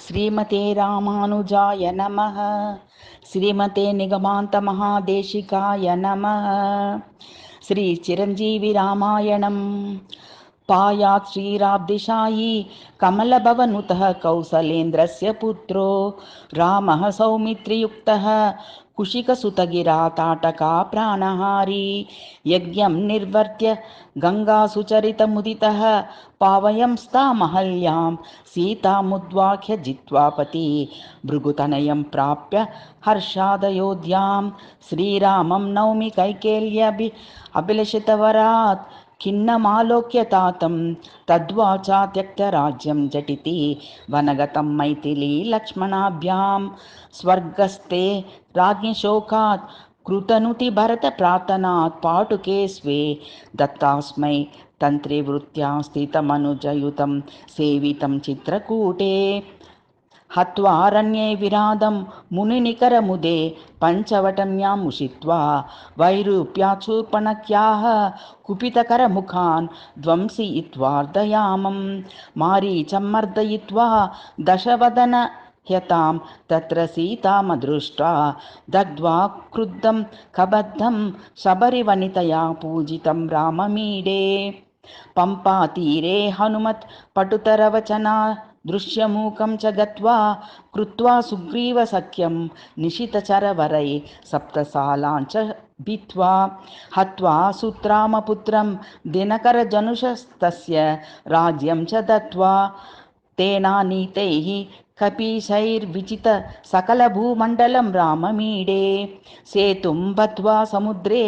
श्रीमते रामानुजाय नमः। श्रीमते निगमान्तमहादेशिकाय नमः। श्री चिरञ्जीवी रामायणम्। पायात् श्रीराब्धिशायी कमलभवनुतः कौसलेन्द्रस्य पुत्रो रामः सौमित्रियुक्तः कुशिकसुतगिरा ताटका प्राणहारी यज्ञं निर्वर्त्य गङ्गासुचरितमुदितः पावयंस्तामहल्यां सीतामुद्वाह्य जित्वापति भृगुतनयं प्राप्य हर्षादयोध्यां श्रीरामं नौमि अभिलषितवरात् खिन्नमालोक्य तातं तद्वाचा त्यक्तराज्यं झटिति वनगतं मैथिली लक्ष्मणाभ्यां स्वर्गस्थे राज्ञशोकात् कृतनुति भरत प्रार्थनात् पाटुके स्वे दत्तास्मै तन्त्रिवृत्त्या स्थितमनुजयुतं सेवितं चित्रकूटे हत्वारण्ये विरादं मुनिनिकरमुदे पञ्चवटम्याम् उषित्वा वैरूप्याचूर्पणख्याः कुपितकरमुखान् ध्वंसयित्वार्धयामं मारीचं मर्दयित्वा दशवदन ह्यतां तत्र सीतामदृष्ट्वा दग्ध्वा क्रुद्धं कबद्धं शबरिवनितया पूजितं राममीडे पंपातीरे हनुमत् पटुतरवचना दृश्यमूकं च गत्वा कृत्वा सुग्रीवसख्यं निशितचरवरै सप्तसालाञ्च भित्त्वा हत्वा सुत्रामपुत्रं दिनकरजनुषस्तस्य राज्यं च दत्त्वा तेनानीतैः कपीशैर्विजित सकलभूमण्डलं राममीडे सेतुं बद्ध्वा समुद्रे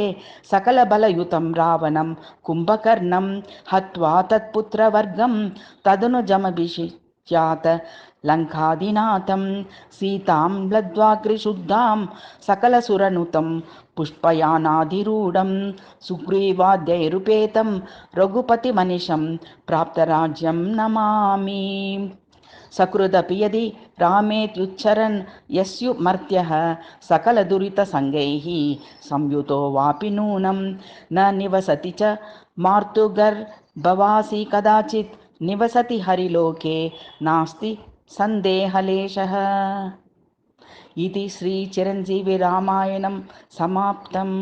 सकलबलयुतं रावणं कुम्भकर्णं हत्वा तत्पुत्रवर्गं तदनुजमभिषिच्यात लङ्काधिनाथं सीतां लब्ध्वाग्निशुद्धां सकलसुरनुतं पुष्पयानाधिरूढं सुग्रीवाद्यैरुपेतं रघुपतिमनिशं प्राप्तराज्यं नमामि। सकृदपि यदि रामेत्युच्चरन् यस्युमर्त्यः सकलदुरितसङ्गैः संयुतो वापि नूनं न निवसति च मार्तुगर्भवासी कदाचित् निवसति हरिलोके नास्ति सन्देहलेशः। इति श्री चिरञ्जीवी रामायणं समाप्तम्।